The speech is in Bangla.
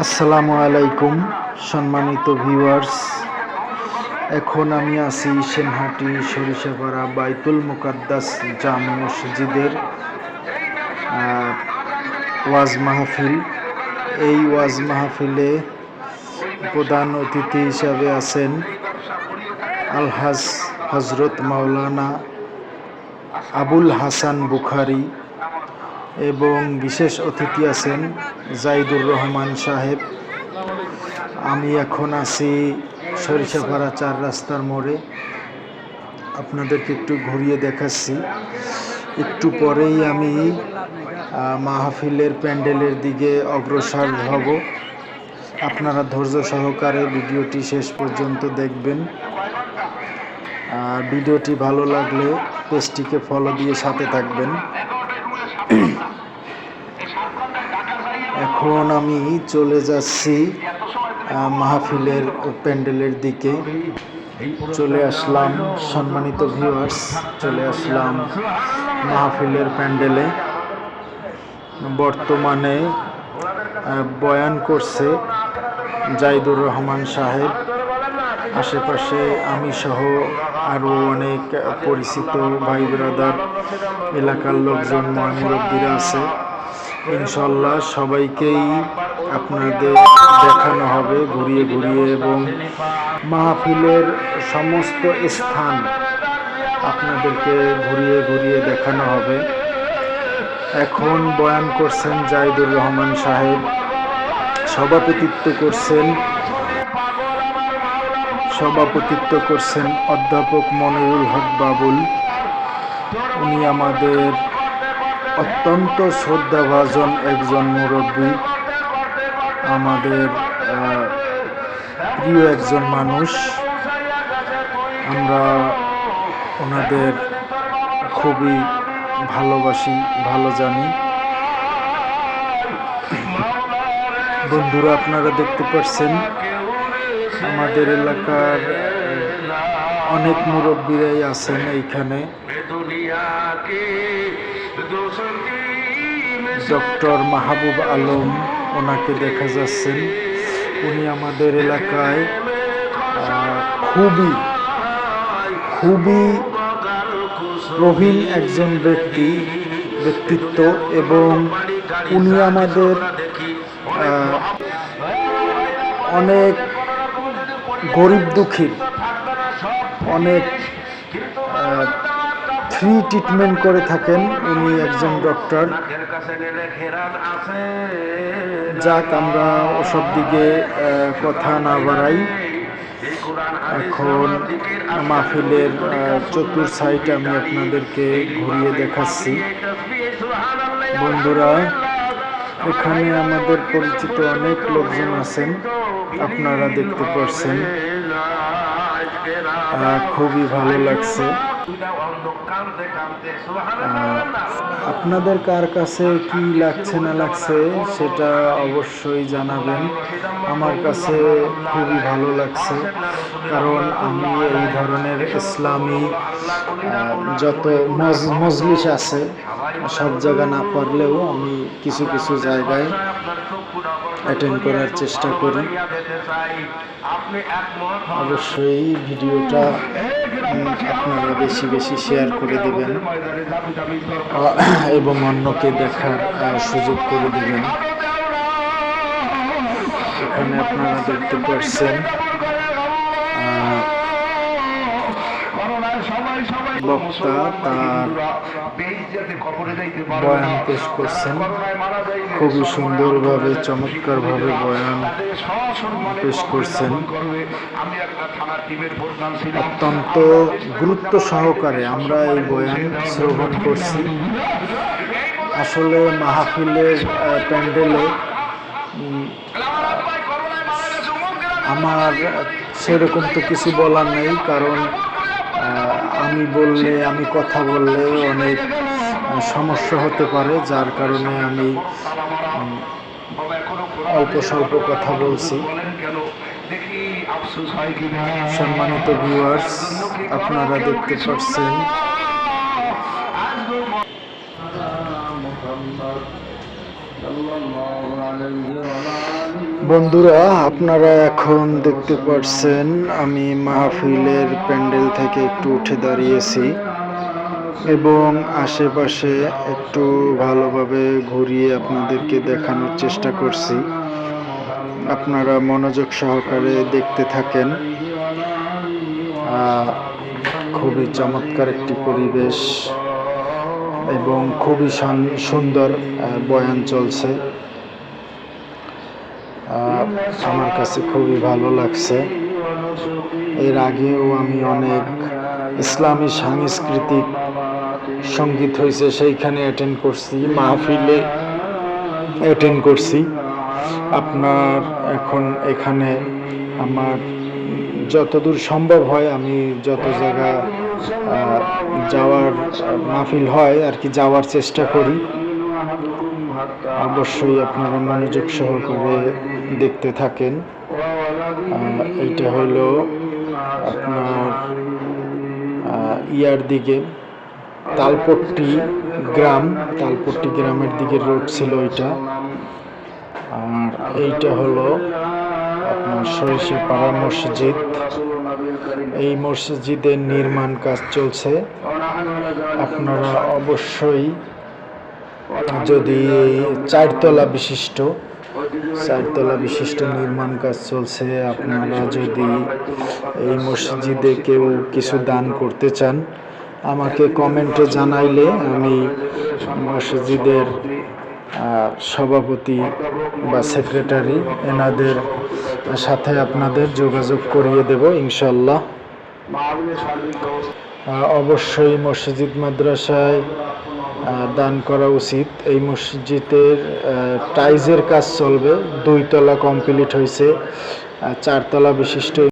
আসসালামু আলাইকুম সম্মানিত ভিউয়ার্স। এখন আমি আছি সেনহাটি সরিষাপাড়া বাইতুল মুকাদ্দাস জামে মসজিদের ওয়াজ মাহফিল। এই ওয়াজ মাহফিলে প্রধান অতিথি হিসাবে আছেন আলহাজ হজরত মাওলানা আবুল হাসান বুখারী এবং বিশেষ অতিথি আছেন জাইদুর রহমান সাহেব। আমি এখন আছি সরিষাপাড়া 4 রাস্তার মোড়ে। আপনাদেরকে একটু ঘুরিয়ে দেখাচ্ছি। একটু পরেই আমি মাহফিলের প্যান্ডেলের দিকে অগ্রসর হব। আপনারা ধৈর্য সহকারে ভিডিওটি শেষ পর্যন্ত দেখবেন। ভিডিওটি ভালো লাগলে পেজটিকে ফলো দিয়ে সাথে থাকবেন। এখন আমি চলে যাচ্ছি মাহফিলের প্যান্ডেলের দিকে। চলে আসলাম সম্মানিত ভিউয়ার্স, চলে আসলাম মাহফিলের প্যান্ডেলে। বর্তমানে বয়ান করছে জাইদুর রহমান সাহেব। আশেপাশে আমি সহ আরও অনেক পরিচিত ভাই ব্রাদার, এলাকার লোকজন, মুরব্বীরা আছে। ইনশাল্লাহ সবাইকেই আপনাদের দেখানো হবে ঘুরিয়ে ঘুরিয়ে, এবং মাহফিলের সমস্ত স্থান আপনাদেরকে ঘুরিয়ে ঘুরিয়ে দেখানো হবে। এখন বয়ান করছেন জাইদুর রহমান সাহেব, সভাপতিত্ব করছেন অধ্যাপক মনিরুল হক বাবুল। উনি আমাদের অত্যন্ত শ্রদ্ধাভাজন একজন মুরব্বী, আমাদের প্রিয় একজন মানুষ। আমরা ওনাদের খুবই ভালোবাসি, ভালো জানি। বন্ধুরা, আপনারা দেখতে পাচ্ছেন আমাদের এলাকার অনেক মুরব্বীরাই আছেন এইখানে। ডক্টর মাহবুব আলম, ওনাকে দেখা যাচ্ছেন। উনি আমাদের এলাকায় খুবই প্রবীণ একজন ব্যক্তিত্ব, এবং উনি আমাদের অনেক গরিব দুঃখীর অনেক ফ্রি ট্রিটমেন্ট করে থাকেন। উনি একজন ডক্টর। যাক, আমরা ওসব দিকে কথা না বাড়াই। এখন মাহফিলের চতুর সাইড আমি আপনাদেরকে ঘুরিয়ে দেখাচ্ছি। বন্ধুরা, এখানে আমাদের পরিচিত অনেক লোকজন আছেন, আপনারা দেখতে পাচ্ছেন। খুবই ভালো লাগছে। আপনাদের কার কাছে কি লাগছে না লাগছে সেটা অবশ্যই জানাবেন। আমার কাছে খুবই ভালো লাগছে, কারণ আমি এই ধরনের ইসলামী যত মজলিস আছে সব জায়গা না পারলেও আমি কিছু কিছু জায়গায় অ্যাটেন্ড করার চেষ্টা করি। অবশ্যই ভিডিওটা আপনারা বেশি বেশি শেয়ার করে দেবেন এবং অন্যকে দেখার সুযোগ করে দেবেন। এখানে আপনারা দেখতে পাচ্ছেন বক্তা তার বয়ান পেশ করছেন। খুবই সুন্দরভাবে, চমৎকারভাবে বয়ান পেশ করছেন। অত্যন্ত গুরুত্ব সহকারে আমরা এই বয়ান শ্রবণ করছি। আসলে মাহফিলের প্যান্ডেলে আমার সেরকম তো কিছু বলার নেই, কারণ আমি কথা বললে অনেক সমস্যা হতে পারে, যার কারণে আমি অল্প স্বল্প কথা বলছি। সম্মানিত ভিউয়ার্স, আপনারা দেখতে পাচ্ছেন বন্ধুরা, আপনারা এখন দেখতে পাচ্ছেন আমি মাহফিলের প্যান্ডেল থেকে একটু উঠে দাঁড়িয়েছি এবং আশেপাশে একটু ভালোভাবে ঘুরিয়ে আপনাদেরকে দেখানোর চেষ্টা করছি। আপনারা মনোযোগ সহকারে দেখতে থাকেন। খুবই চমৎকার একটি পরিবেশ এবং খুবই সুন্দর বয়ান চলছে। আমার কাছে খুবই ভালো লাগছে। এর আগেও আমি অনেক ইসলামী সাংস্কৃতিক সঙ্গীত হয়েছে সেইখানে অ্যাটেন্ড করছি, মাহফিলে অ্যাটেন্ড করছি। আপনার এখন এখানে আমার যতদূর সম্ভব হয় আমি যত জায়গা যাওয়ার মাহফিল হয় আর কি যাওয়ার চেষ্টা করি। অবশ্যই আপনারা মনোযোগ সহকারে দেখতে থাকেন। এইটা হলো আপনার ইয়ার দিকে তালপট্টি গ্রামের দিকে রোড ছিল ওইটা। আর এইটা হলো আপনার সরিষাপাড়া মসজিদ। এই মসজিদের নির্মাণ কাজ চলছে। আপনারা অবশ্যই যদি চারতলা বিশিষ্ট নির্মাণ কাজ চলছে, আপনারা যদি এই মসজিদে কেউ কিছু দান করতে চান আমাকে কমেন্টে জানাইলে আমি মসজিদের সভাপতি বা সেক্রেটারি এনাদের সাথে আপনাদের যোগাযোগ করিয়ে দেব ইনশাল্লাহ। অবশ্যই মসজিদ মাদ্রাসায় দান করা উচিত। এই মসজিদের টাইলসের কাজ চলবে, 2 তলা কমপ্লিট হয়েছে, 4 তলা বিশিষ্ট